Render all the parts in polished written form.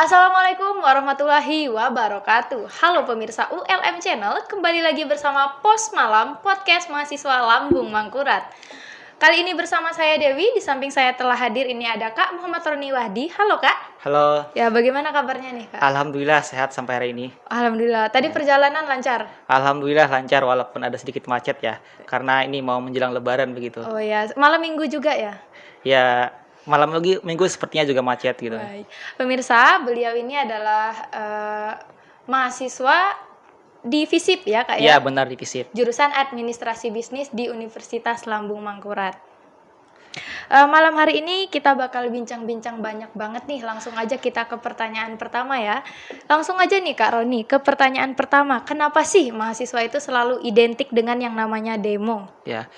Assalamualaikum warahmatullahi wabarakatuh. Halo pemirsa ULM Channel, kembali lagi bersama Pos Malam, podcast mahasiswa Lambung Mangkurat. Kali ini bersama saya Dewi, di samping saya telah hadir ini ada Kak Muhammad Roni Wahdi. Halo Kak. Halo, Ya, bagaimana kabarnya nih Kak? alhamdulillah sehat sampai hari ini. Alhamdulillah. Tadi Ya. perjalanan lancar. Alhamdulillah lancar walaupun ada sedikit macet ya, karena ini mau menjelang Lebaran begitu. Oh ya, malam minggu juga ya. Ya, malam lagi minggu sepertinya juga macet gitu. Baik. Pemirsa, beliau ini adalah mahasiswa di FISIP ya Kak Iya ya. benar di FISIP. Jurusan Administrasi Bisnis di Universitas Lambung Mangkurat. Malam hari ini kita bakal bincang-bincang banyak banget nih. Langsung aja kita ke pertanyaan pertama ya. Langsung aja nih Kak Roni, ke pertanyaan pertama. Kenapa sih mahasiswa itu selalu identik dengan yang namanya demo? Ya,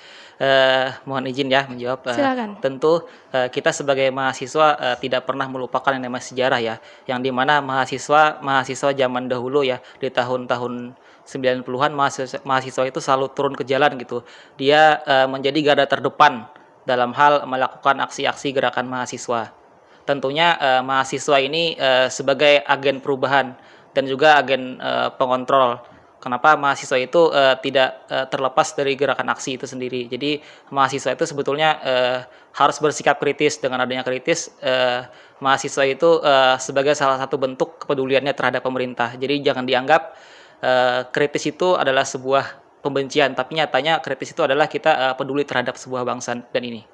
mohon izin ya menjawab. Silakan. Tentu kita sebagai mahasiswa tidak pernah melupakan yang namanya sejarah ya, yang dimana mahasiswa zaman dahulu ya di tahun-tahun 90-an mahasiswa itu selalu turun ke jalan gitu. Dia menjadi garda terdepan dalam hal melakukan aksi-aksi gerakan mahasiswa. Tentunya mahasiswa ini sebagai agen perubahan dan juga agen pengontrol. Kenapa mahasiswa itu tidak terlepas dari gerakan aksi itu sendiri. Jadi mahasiswa itu sebetulnya harus bersikap kritis. Dengan adanya kritis, mahasiswa itu sebagai salah satu bentuk kepeduliannya terhadap pemerintah. Jadi jangan dianggap kritis itu adalah sebuah pembencian, tapi nyatanya kritis itu adalah kita peduli terhadap sebuah bangsa dan ini.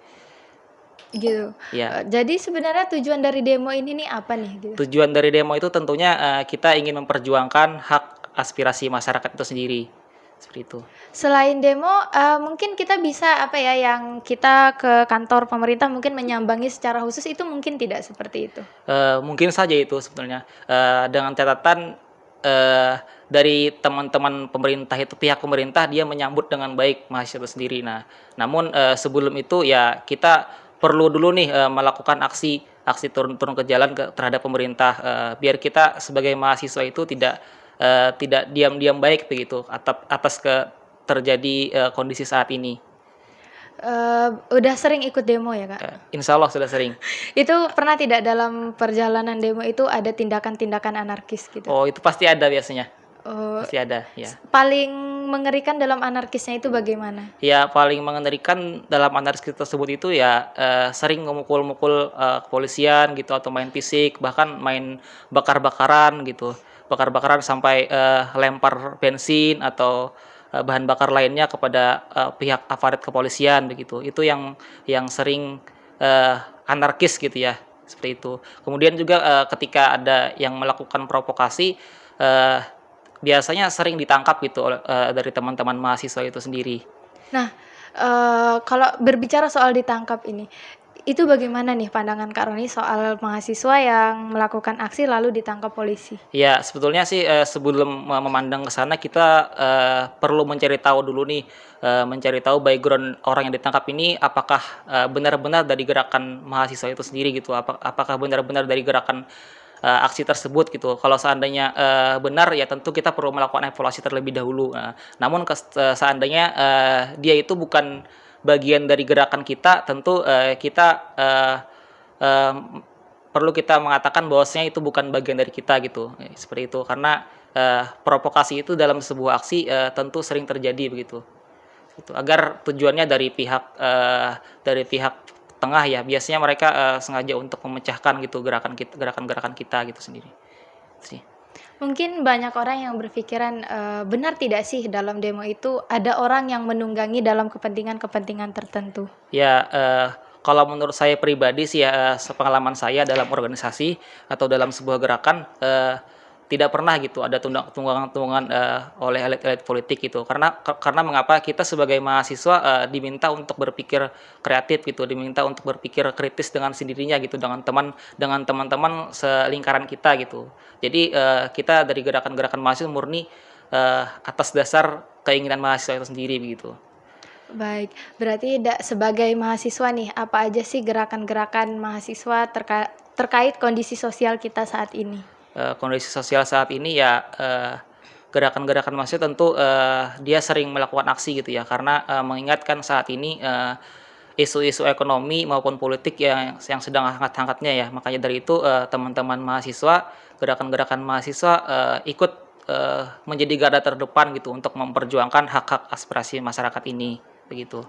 Gitu. Ya, Jadi sebenarnya tujuan dari demo ini nih apa nih gitu? tujuan dari demo itu tentunya kita ingin memperjuangkan hak aspirasi masyarakat itu sendiri. Seperti itu. Selain demo, mungkin kita bisa apa ya, yang kita ke kantor pemerintah mungkin menyambangi secara khusus itu mungkin tidak seperti itu? Mungkin saja itu sebetulnya, dengan catatan dari teman-teman pemerintah itu, pihak pemerintah dia menyambut dengan baik mahasiswa itu sendiri. Nah, namun sebelum itu ya kita perlu dulu nih melakukan aksi turun ke jalan terhadap pemerintah, biar kita sebagai mahasiswa itu tidak diam-diam baik begitu atas terjadi kondisi saat ini. Udah sering ikut demo ya, Kak? Insya Allah sudah sering. Itu pernah tidak dalam perjalanan demo itu ada tindakan-tindakan anarkis gitu? Oh, itu pasti ada biasanya, Oh, pasti ada, ya. paling mengerikan dalam anarkisnya itu bagaimana? Ya paling mengerikan dalam anarkis tersebut itu ya, sering memukul-mukul kepolisian gitu atau main fisik, bahkan main bakar-bakaran gitu. Bakar-bakaran sampai lempar bensin atau bahan bakar lainnya kepada pihak aparat kepolisian begitu. Itu yang sering anarkis gitu ya, seperti itu. Kemudian juga ketika ada yang melakukan provokasi, eee, biasanya sering ditangkap gitu dari teman-teman mahasiswa itu sendiri. Nah, kalau berbicara soal ditangkap ini, itu bagaimana nih pandangan Kak Roni soal mahasiswa yang melakukan aksi lalu ditangkap polisi? Ya, sebetulnya sih, sebelum memandang ke sana kita perlu mencari tahu dulu nih, mencari tahu background orang yang ditangkap ini apakah benar-benar dari gerakan mahasiswa itu sendiri gitu, apakah benar-benar dari gerakan aksi tersebut gitu. Kalau seandainya benar ya tentu kita perlu melakukan evaluasi terlebih dahulu. Namun seandainya dia itu bukan bagian dari gerakan kita, tentu kita perlu kita mengatakan bahwasanya itu bukan bagian dari kita gitu, seperti itu. Karena provokasi itu dalam sebuah aksi tentu sering terjadi begitu. Itu agar tujuannya dari pihak tengah ya, biasanya mereka sengaja untuk memecahkan gitu gerakan-gerakan kita gitu sendiri. Sih. Mungkin banyak orang yang berpikiran, benar tidak sih dalam demo itu ada orang yang menunggangi dalam kepentingan-kepentingan tertentu? Ya, kalau menurut saya pribadi sih ya, sepengalaman saya dalam organisasi atau dalam sebuah gerakan, tidak pernah gitu ada tunggangan-tunggangan oleh elit-elit politik gitu. Karena mengapa kita sebagai mahasiswa diminta untuk berpikir kreatif gitu, diminta untuk berpikir kritis dengan sendirinya gitu, dengan teman-teman selingkaran kita gitu. Jadi kita dari gerakan-gerakan mahasiswa murni atas dasar keinginan mahasiswa itu sendiri begitu. Baik, berarti sebagai mahasiswa nih, apa aja sih gerakan-gerakan mahasiswa terkait kondisi sosial kita saat ini? Kondisi sosial saat ini ya, gerakan-gerakan mahasiswa tentu dia sering melakukan aksi gitu ya, karena mengingatkan saat ini isu-isu ekonomi maupun politik yang sedang hangat-hangatnya ya. Makanya dari itu, teman-teman mahasiswa, gerakan-gerakan mahasiswa, ikut, menjadi garda terdepan gitu untuk memperjuangkan hak-hak aspirasi masyarakat ini, begitu.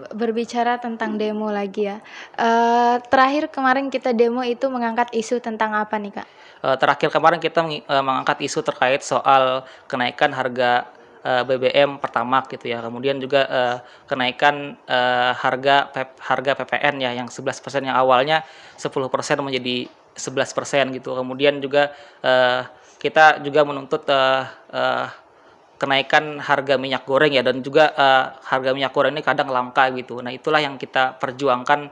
Berbicara tentang demo lagi ya, terakhir kemarin kita demo itu mengangkat isu tentang apa nih, Kak? Terakhir kemarin kita mengangkat isu terkait soal kenaikan harga, BBM Pertamax gitu ya, kemudian juga, kenaikan, harga PPN ya yang 11% yang awalnya 10% menjadi 11% gitu. Kemudian juga, kita juga menuntut, eee, kenaikan harga minyak goreng ya dan juga, harga minyak goreng ini kadang langka gitu. Nah itulah yang kita perjuangkan,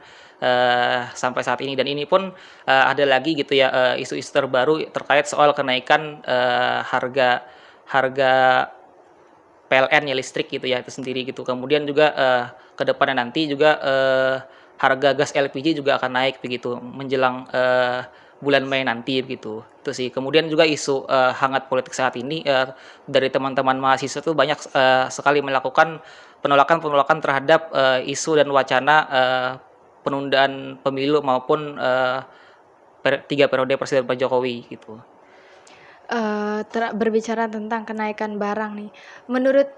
sampai saat ini dan ini pun, ada lagi gitu ya, isu-isu terbaru terkait soal kenaikan, harga harga PLN ya listrik gitu ya itu sendiri gitu. Kemudian juga, ke depannya nanti juga, harga gas LPG juga akan naik begitu menjelang, bulan Mei nanti begitu, itu sih. Kemudian juga isu, hangat politik saat ini, dari teman-teman mahasiswa tuh banyak, sekali melakukan penolakan-penolakan terhadap, isu dan wacana, penundaan pemilu maupun, 3 periode Presiden Pak Jokowi gitu. Berbicara tentang kenaikan barang nih, menurut,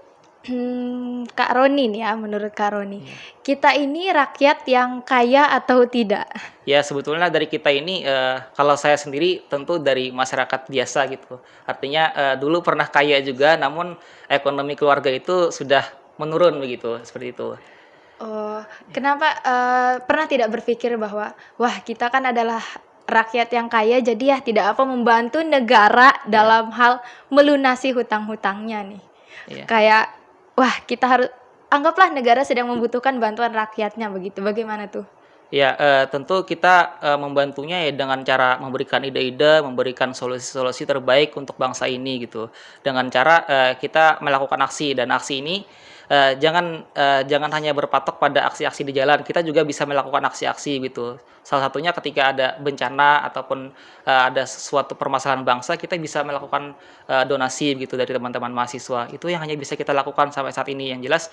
Kak Roni nih ya, menurut Kak Roni, Iya. kita ini rakyat yang kaya atau tidak? Ya sebetulnya dari kita ini, kalau saya sendiri tentu dari masyarakat biasa gitu. Artinya, dulu pernah kaya juga namun ekonomi keluarga itu sudah menurun begitu, seperti itu. Oh, kenapa, pernah tidak berpikir bahwa, wah kita kan adalah rakyat yang kaya jadi ya tidak apa membantu negara Iya, dalam hal melunasi hutang-hutangnya nih. iya. Kayak, wah kita harus anggaplah negara sedang membutuhkan bantuan rakyatnya begitu, bagaimana tuh? Ya, tentu kita, membantunya ya dengan cara memberikan ide-ide, memberikan solusi-solusi terbaik untuk bangsa ini gitu. Dengan cara, kita melakukan aksi dan aksi ini, jangan hanya berpatok pada aksi-aksi di jalan, kita juga bisa melakukan aksi-aksi gitu. Salah satunya ketika ada bencana ataupun, ada sesuatu permasalahan bangsa, kita bisa melakukan, donasi gitu dari teman-teman mahasiswa. Itu yang hanya bisa kita lakukan sampai saat ini. Yang jelas,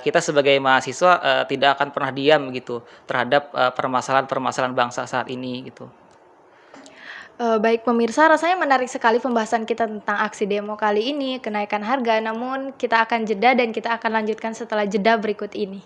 kita sebagai mahasiswa, tidak akan pernah diam gitu terhadap, permasalahan-permasalahan bangsa saat ini gitu. Baik pemirsa, rasanya menarik sekali pembahasan kita tentang aksi demo kali ini, kenaikan harga, namun kita akan jeda dan kita akan lanjutkan setelah jeda berikut ini.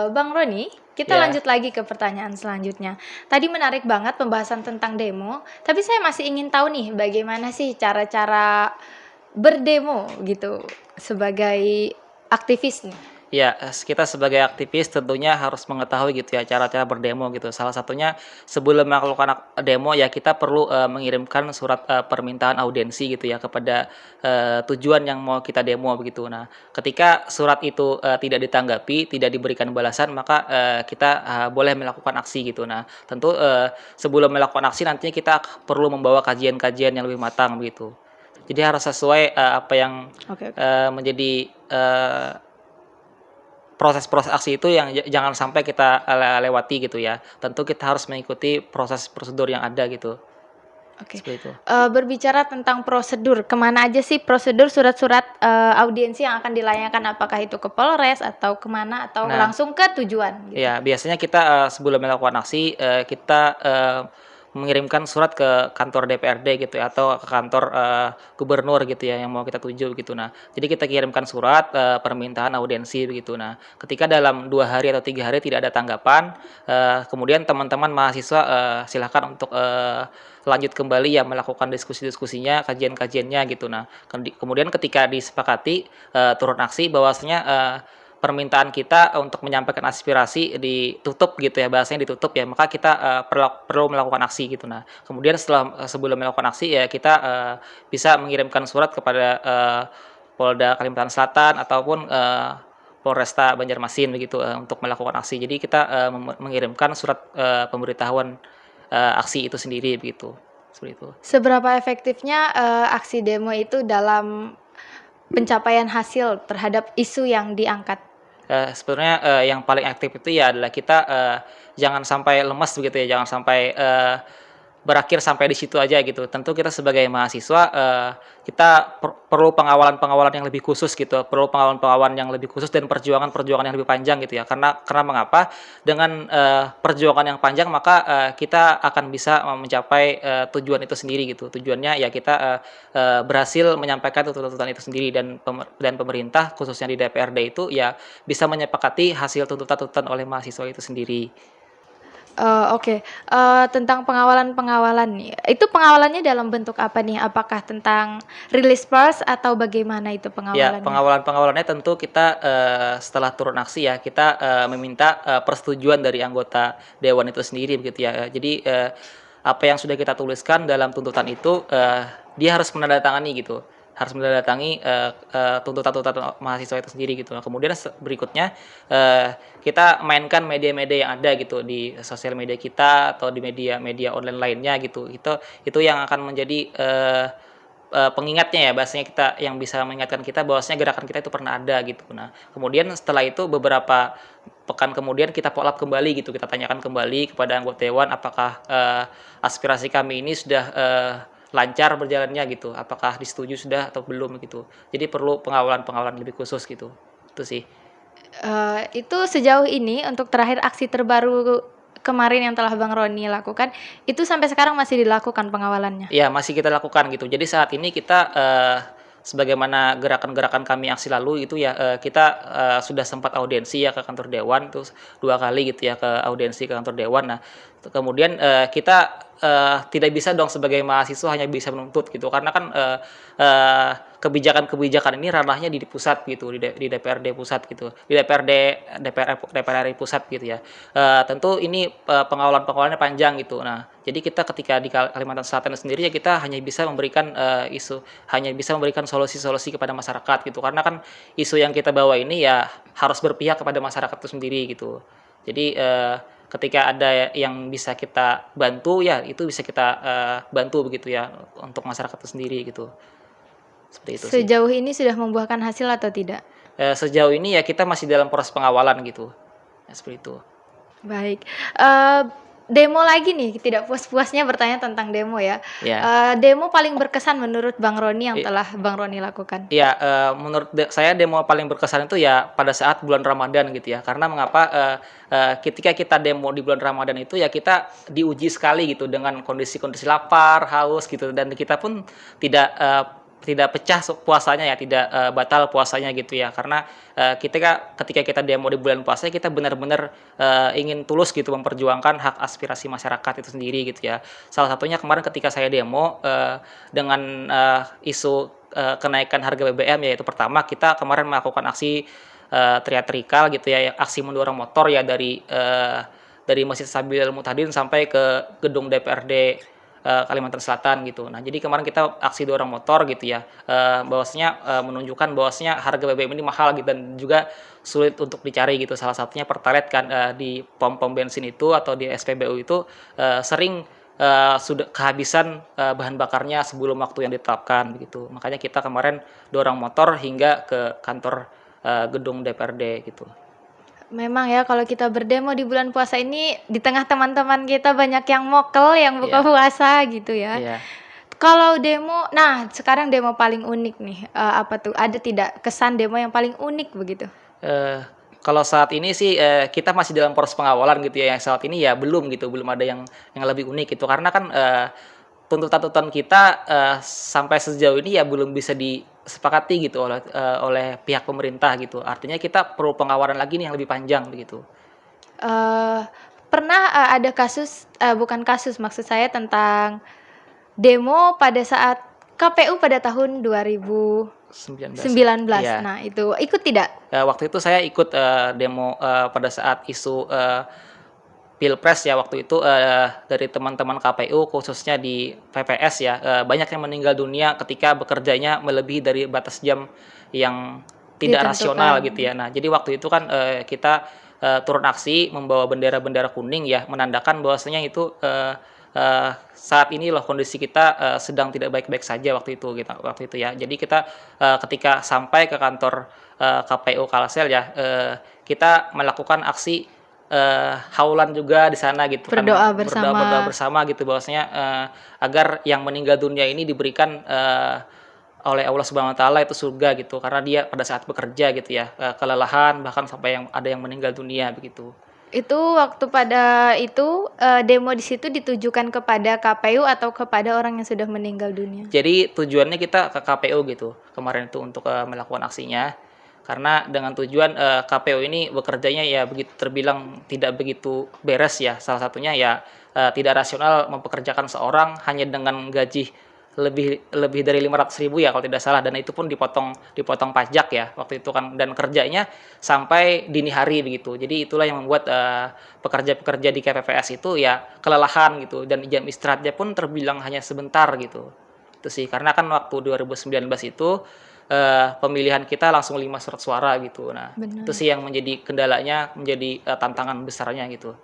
Bang Roni, kita Ya. lanjut lagi ke pertanyaan selanjutnya. Tadi menarik banget pembahasan tentang demo, tapi saya masih ingin tahu nih bagaimana sih cara-cara berdemo gitu sebagai aktivis nih? Ya, kita sebagai aktivis tentunya harus mengetahui gitu ya cara-cara berdemo gitu. Salah satunya sebelum melakukan demo ya kita perlu, mengirimkan surat, permintaan audiensi gitu ya kepada, tujuan yang mau kita demo begitu. Nah, ketika surat itu, tidak ditanggapi, tidak diberikan balasan maka, kita, boleh melakukan aksi gitu. Nah, tentu, sebelum melakukan aksi nantinya kita perlu membawa kajian-kajian yang lebih matang begitu. Jadi harus sesuai, apa yang, Oke oke. menjadi, proses-proses aksi itu yang jangan sampai kita, lewati gitu ya. Tentu kita harus mengikuti proses prosedur yang ada gitu, Oke, seperti itu. berbicara tentang prosedur, kemana aja sih prosedur surat-surat, audiensi yang akan dilayangkan? Apakah itu ke Polres atau kemana atau Nah, langsung ke tujuan gitu? ya biasanya kita, sebelum melakukan aksi, kita, mengirimkan surat ke kantor DPRD gitu ya atau ke kantor, gubernur gitu ya yang mau kita tuju gitu. Nah, jadi kita kirimkan surat, permintaan audiensi begitu. Nah, ketika dalam 2 hari atau 3 hari tidak ada tanggapan, kemudian teman-teman mahasiswa, silakan untuk, lanjut kembali ya melakukan diskusi-diskusinya, kajian-kajiannya gitu. Nah, kemudian ketika disepakati, turun aksi bahwasanya, permintaan kita untuk menyampaikan aspirasi ditutup gitu ya, bahasanya ditutup ya, maka kita, perlu melakukan aksi gitu. Nah, kemudian sebelum melakukan aksi ya kita, bisa mengirimkan surat kepada, Polda Kalimantan Selatan ataupun, Polresta Banjarmasin begitu, untuk melakukan aksi. Jadi kita, mengirimkan surat, pemberitahuan, aksi itu sendiri begitu, seperti itu. Seberapa efektifnya, aksi demo itu dalam pencapaian hasil terhadap isu yang diangkat? Sebenarnya, yang paling aktif itu ya adalah kita, jangan sampai lemas begitu ya, jangan sampai, berakhir sampai di situ aja gitu. Tentu kita sebagai mahasiswa, kita perlu pengawalan-pengawalan yang lebih khusus gitu, perlu pengawalan-pengawalan yang lebih khusus dan perjuangan-perjuangan yang lebih panjang gitu ya. Karena mengapa? Dengan, perjuangan yang panjang maka, kita akan bisa, mencapai, tujuan itu sendiri gitu. Tujuannya ya kita, berhasil menyampaikan tuntutan-tuntutan itu sendiri dan pemerintah khususnya di DPRD itu ya bisa menyepakati hasil tuntutan-tuntutan oleh mahasiswa itu sendiri. Oke, tentang pengawalan-pengawalan nih, itu pengawalannya dalam bentuk apa nih? Apakah tentang rilis pers atau bagaimana itu Ya, pengawalannya? pengawalan-pengawalannya tentu kita, setelah turun aksi ya, kita, meminta, persetujuan dari anggota dewan itu sendiri begitu ya, jadi, apa yang sudah kita tuliskan dalam tuntutan itu, dia harus menandatangani gitu, harus menandatangani, tuntutan-tuntutan mahasiswa itu sendiri gitu. Nah, kemudian berikutnya, kita mainkan media-media yang ada gitu di sosial media kita atau di media-media online lainnya gitu. Itu yang akan menjadi, pengingatnya ya, bahasanya kita yang bisa mengingatkan kita bahwasanya gerakan kita itu pernah ada gitu. Nah, kemudian setelah itu beberapa pekan kemudian kita follow up kembali gitu, kita tanyakan kembali kepada anggota dewan apakah, aspirasi kami ini sudah, lancar berjalannya gitu, apakah disetujui sudah atau belum gitu. Jadi perlu pengawalan-pengawalan lebih khusus gitu, itu sih. Itu sejauh ini untuk terakhir aksi terbaru kemarin yang telah Bang Roni lakukan, itu sampai sekarang masih dilakukan pengawalannya? Iya, masih kita lakukan gitu. Jadi saat ini kita, sebagaimana gerakan-gerakan kami aksi lalu itu ya, kita, sudah sempat audiensi ya ke kantor dewan, terus 2 kali gitu ya ke audiensi ke kantor dewan. Nah, kemudian, kita, tidak bisa dong sebagai mahasiswa hanya bisa menuntut gitu, karena kan, eee, kebijakan-kebijakan ini ranahnya di pusat gitu, di DPRD pusat gitu, di DPR RI pusat gitu ya. Tentu ini, pengawalan-pengawalannya panjang gitu. Nah, jadi kita ketika di Kalimantan Selatan sendiri ya kita hanya bisa memberikan, hanya bisa memberikan solusi-solusi kepada masyarakat gitu. Karena kan isu yang kita bawa ini ya harus berpihak kepada masyarakat itu sendiri gitu. Jadi, ketika ada yang bisa kita bantu ya itu bisa kita, bantu begitu ya untuk masyarakat itu sendiri gitu. Seperti itu sih. Sejauh ini sudah membuahkan hasil atau tidak? Sejauh ini ya kita masih dalam proses pengawalan gitu, ya seperti itu. Baik, demo lagi nih, tidak puas-puasnya bertanya tentang demo ya. Ya. Demo paling berkesan menurut Bang Roni yang I telah Bang Roni lakukan? Iya, menurut saya demo paling berkesan itu ya pada saat bulan Ramadan gitu ya. Karena mengapa, ketika kita demo di bulan Ramadan itu ya kita diuji sekali gitu dengan kondisi-kondisi lapar, haus gitu dan kita pun tidak, tidak pecah puasanya ya, tidak, batal puasanya gitu ya. Karena, ketika kita demo di bulan puasa kita benar-benar, ingin tulus gitu memperjuangkan hak aspirasi masyarakat itu sendiri gitu ya. Salah satunya kemarin ketika saya demo, dengan, isu kenaikan harga BBM, yaitu pertama kita kemarin melakukan aksi, teatrikal gitu ya, aksi mendorong motor ya dari Masjid Sabilul Mutadin sampai ke gedung DPRD, Kalimantan Selatan gitu. Nah, jadi kemarin kita aksi dorong motor gitu ya, bahwasanya, menunjukkan bahwasanya harga BBM ini mahal gitu dan juga sulit untuk dicari gitu. Salah satunya Pertalite kan, di pom-pom bensin itu atau di SPBU itu, sering sudah kehabisan, bahan bakarnya sebelum waktu yang ditetapkan begitu. Makanya kita kemarin dorong motor hingga ke kantor, gedung DPRD gitu. Memang ya kalau kita berdemo di bulan puasa ini, di tengah teman-teman kita banyak yang mokel, yang buka Iya, puasa gitu ya. iya. Kalau demo nah sekarang demo paling unik nih, apa tuh? Ada tidak kesan demo yang paling unik begitu? Eee, Kalau saat ini sih, kita masih dalam proses pengawalan gitu ya, yang saat ini ya belum gitu, belum ada yang lebih unik gitu. Karena kan, tuntutan-tuntutan kita, sampai sejauh ini ya belum bisa disepakati gitu oleh pihak pemerintah gitu. Artinya kita perlu pengawalan lagi nih yang lebih panjang begitu. Eee, Pernah, ada kasus bukan kasus maksud saya tentang demo pada saat KPU pada tahun 19 2019. iya. Nah itu, ikut tidak? Waktu itu saya ikut, demo, pada saat isu, pilpres ya waktu itu, dari teman-teman KPU khususnya di PPS ya, banyak yang meninggal dunia ketika bekerjanya melebihi dari batas jam yang tidak rasional Ditentukan. gitu ya. Nah, jadi waktu itu kan, kita, turun aksi membawa bendera-bendera kuning ya, menandakan bahwasanya itu, saat ini loh kondisi kita, sedang tidak baik-baik saja waktu itu ya. Jadi kita, ketika sampai ke kantor, KPU Kalsel ya, kita melakukan aksi, haulan juga di sana gitu kan, Berdoa berdoa bersama. bersama gitu bahwasanya, agar yang meninggal dunia ini diberikan, oleh Allah Subhanahu wa taala itu surga gitu, karena dia pada saat bekerja gitu ya, kelelahan bahkan sampai ada yang meninggal dunia begitu. Itu waktu pada itu, demo di situ ditujukan kepada KPU atau kepada orang yang sudah meninggal dunia? Jadi tujuannya kita ke KPU gitu, kemarin itu untuk, melakukan aksinya. Karena dengan tujuan, KPU ini bekerjanya ya terbilang tidak begitu beres ya, salah satunya ya, tidak rasional mempekerjakan seorang hanya dengan gaji lebih lebih dari 500.000 ya kalau tidak salah, dan itu pun dipotong dipotong pajak ya waktu itu kan, dan kerjanya sampai dini hari begitu. Jadi itulah yang membuat, pekerja-pekerja di KPPS itu ya kelelahan gitu, dan jam istirahatnya pun terbilang hanya sebentar gitu. Itu sih, karena kan waktu 2019 itu, pemilihan kita langsung 5 surat suara gitu. Nah, itu Benar. sih yang menjadi kendalanya, menjadi, tantangan besarnya gitu.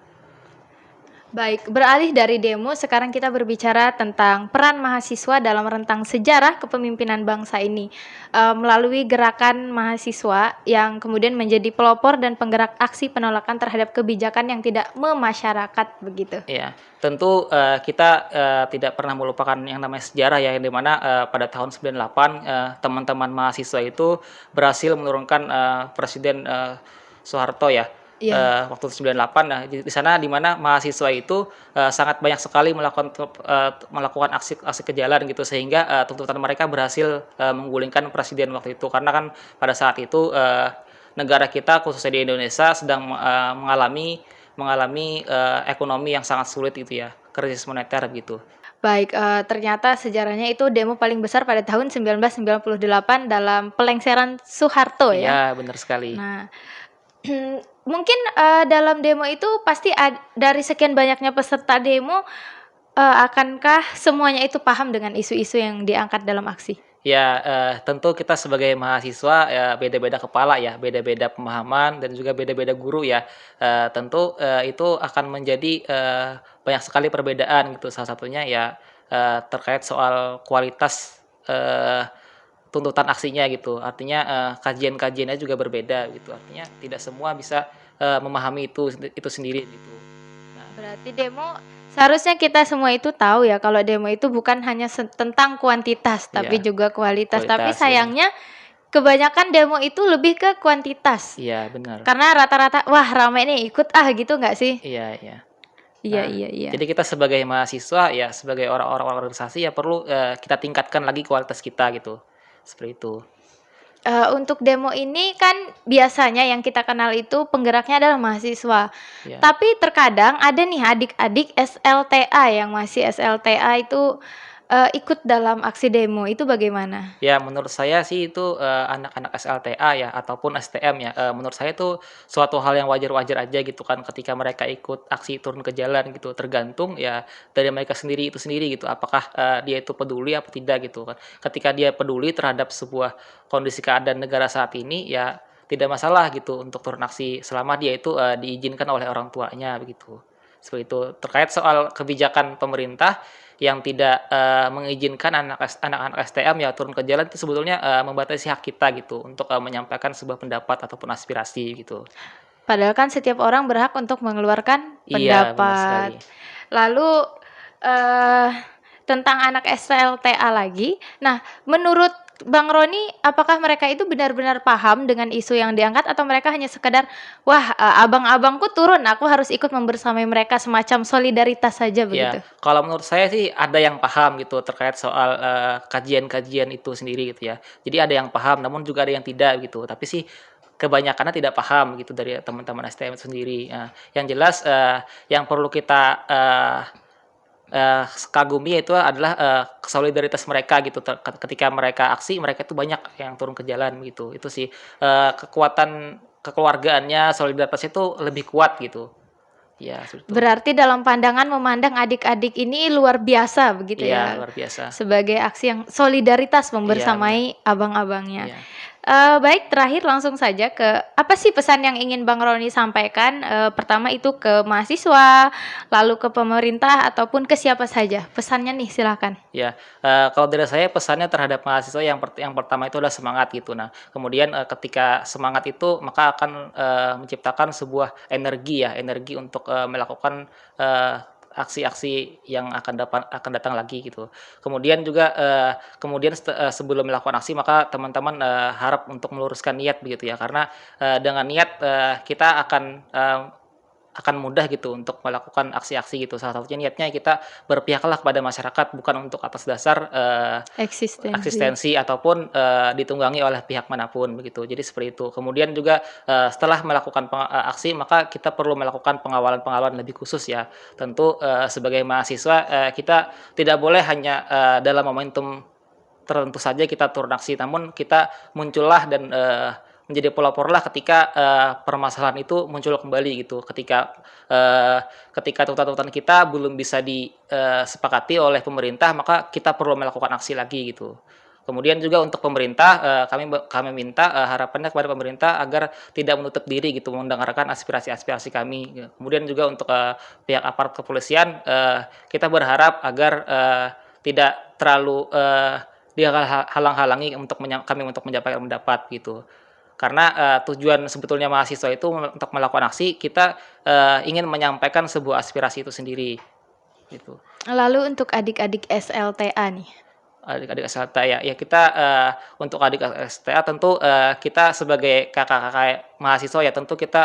Baik, beralih dari demo, sekarang kita berbicara tentang peran mahasiswa dalam rentang sejarah kepemimpinan bangsa ini, melalui gerakan mahasiswa yang kemudian menjadi pelopor dan penggerak aksi penolakan terhadap kebijakan yang tidak memasyarakat, begitu. Iya, tentu, kita, tidak pernah melupakan yang namanya sejarah ya, yang di mana, pada tahun 98, teman-teman mahasiswa itu berhasil menurunkan, Presiden, Soeharto ya, Iya, waktu 98. Nah, di sana di mana mahasiswa itu, sangat banyak sekali melakukan aksi aksi ke jalan gitu, sehingga, tuntutan mereka berhasil, menggulingkan presiden waktu itu. Karena kan pada saat itu, negara kita khususnya di Indonesia sedang, mengalami mengalami, ekonomi yang sangat sulit gitu ya, krisis moneter gitu. baik, ternyata sejarahnya itu demo paling besar pada tahun 1998 dalam pelengseran Soeharto ya. Iya, benar sekali. Nah, mungkin, dalam demo itu pasti dari sekian banyaknya peserta demo, akankah semuanya itu paham dengan isu-isu yang diangkat dalam aksi? Ya, tentu kita sebagai mahasiswa ya beda-beda kepala ya, beda-beda pemahaman dan juga beda-beda guru ya. Tentu, itu akan menjadi, banyak sekali perbedaan gitu, salah satunya ya, terkait soal kualitas, tuntutan aksinya gitu. Artinya, kajian-kajiannya juga berbeda gitu, artinya tidak semua bisa, memahami itu sendiri gitu. Nah, Berarti demo seharusnya kita semua itu tahu ya kalau demo itu bukan hanya tentang kuantitas, tapi iya, juga kualitas. Tapi kualitas, iya benar. sayangnya kebanyakan demo itu lebih ke kuantitas. Iya, benar. Karena rata-rata, "Wah rame nih, ikut ah," gitu nggak sih? Iya, iya. Iya Nah, iya iya. jadi kita sebagai mahasiswa ya, sebagai orang-orang organisasi ya perlu, kita tingkatkan lagi kualitas kita gitu, seperti itu. Untuk demo ini kan biasanya yang kita kenal itu penggeraknya adalah mahasiswa. Ya. Tapi terkadang ada nih adik-adik SLTA yang masih SLTA itu, ikut dalam aksi demo, itu bagaimana? Ya menurut saya sih itu, anak-anak SLTA ya ataupun STM ya, menurut saya itu suatu hal yang wajar-wajar aja gitu kan ketika mereka ikut aksi turun ke jalan gitu, tergantung ya dari mereka sendiri itu sendiri gitu, apakah, dia itu peduli apa tidak gitu kan. Ketika dia peduli terhadap sebuah kondisi keadaan negara saat ini, ya tidak masalah gitu untuk turun aksi selama dia itu, diizinkan oleh orang tuanya begitu, seperti itu. Terkait soal kebijakan pemerintah yang tidak, mengizinkan anak-anak STM ya turun ke jalan itu sebetulnya, membatasi hak kita gitu untuk, menyampaikan sebuah pendapat ataupun aspirasi gitu. Padahal kan setiap orang berhak untuk mengeluarkan Iya, benar sekali. pendapat. Lalu, eee, tentang anak SLTA lagi, nah menurut Bang Roni, apakah mereka itu benar-benar paham dengan isu yang diangkat atau mereka hanya sekedar, "Wah, abang-abangku turun, aku harus ikut membersamai mereka," semacam solidaritas saja Ya, begitu? kalau menurut saya sih ada yang paham gitu terkait soal, kajian-kajian itu sendiri gitu ya. Jadi ada yang paham, namun juga ada yang tidak gitu. Tapi sih kebanyakannya tidak paham gitu dari teman-teman STM itu sendiri. Yang jelas, yang perlu kita, kagumi itu adalah, solidaritas mereka gitu ketika mereka aksi, mereka itu banyak yang turun ke jalan gitu. Itu sih, kekuatan kekeluargaannya, solidaritasnya itu lebih kuat gitu. Iya, seperti itu. Berarti dalam pandangan memandang adik-adik ini luar biasa begitu Iya, ya, luar biasa. sebagai aksi yang solidaritas Iya, benar. membersamai abang-abangnya. Iya. Baik, terakhir langsung saja ke apa sih pesan yang ingin Bang Roni sampaikan? Pertama itu ke mahasiswa, lalu ke pemerintah ataupun ke siapa saja? Pesannya nih silakan. Ya, kalau dari saya pesannya terhadap mahasiswa yang pertama itu adalah semangat gitu. Nah, kemudian, ketika semangat itu maka akan, menciptakan sebuah energi ya, energi untuk, melakukan, aksi-aksi yang akan datang lagi gitu. Kemudian juga, sebelum melakukan aksi maka teman-teman, harap untuk meluruskan niat begitu ya, karena, dengan niat, kita akan mudah gitu untuk melakukan aksi-aksi gitu. Salah satunya niatnya kita berpihaklah kepada masyarakat bukan untuk atas dasar, Eksistensi. eksistensi ataupun, ditunggangi oleh pihak manapun begitu. Jadi seperti itu. Kemudian juga, setelah melakukan aksi maka kita perlu melakukan pengawalan-pengawalan lebih khusus ya. Tentu, sebagai mahasiswa, kita tidak boleh hanya, dalam momentum tertentu saja kita turun aksi, namun kita muncullah dan, menjadi pelopor ketika, permasalahan itu muncul kembali gitu. Ketika tuntutan-tuntutan kita belum bisa disepakati oleh pemerintah, maka kita perlu melakukan aksi lagi gitu. Kemudian juga untuk pemerintah, kami minta, harapannya kepada pemerintah agar tidak menutup diri gitu mendengarkan aspirasi-aspirasi kami. Kemudian juga untuk, pihak aparat kepolisian, kita berharap agar, tidak terlalu, dihalang-halangi untuk untuk menyampaikan pendapat gitu. Karena, tujuan sebetulnya mahasiswa itu untuk melakukan aksi, kita, ingin menyampaikan sebuah aspirasi itu sendiri, gitu. Lalu untuk adik-adik SLTA nih? Adik-adik SLTA ya, ya kita, untuk adik SLTA tentu, kita sebagai kakak-kakak mahasiswa ya tentu kita,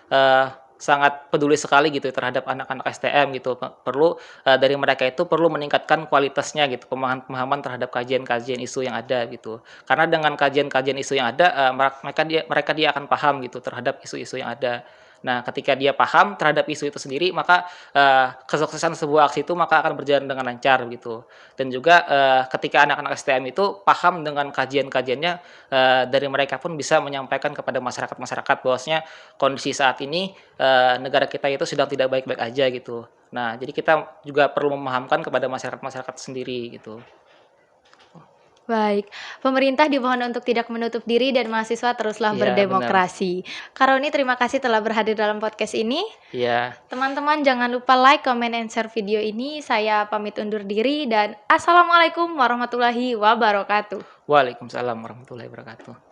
eee, sangat peduli sekali gitu terhadap anak-anak STM gitu. Perlu, dari mereka itu perlu meningkatkan kualitasnya gitu, pemahaman terhadap kajian-kajian isu yang ada gitu. Karena dengan kajian-kajian isu yang ada, mereka dia akan paham gitu terhadap isu-isu yang ada. Nah, ketika dia paham terhadap isu itu sendiri, maka, kesuksesan sebuah aksi itu maka akan berjalan dengan lancar gitu. Dan juga, ketika anak-anak STM itu paham dengan kajian-kajiannya, dari mereka pun bisa menyampaikan kepada masyarakat-masyarakat bahwasanya kondisi saat ini, negara kita itu sedang tidak baik-baik aja gitu. Nah, jadi kita juga perlu memahamkan kepada masyarakat-masyarakat sendiri gitu. Baik, pemerintah dimohon untuk tidak menutup diri dan mahasiswa teruslah Iya benar. berdemokrasi. Kak Roni, terima kasih telah berhadir dalam podcast ini. Iya. Teman-teman jangan lupa like, comment, and share video ini. Saya pamit undur diri dan assalamualaikum warahmatullahi wabarakatuh. Waalaikumsalam warahmatullahi wabarakatuh.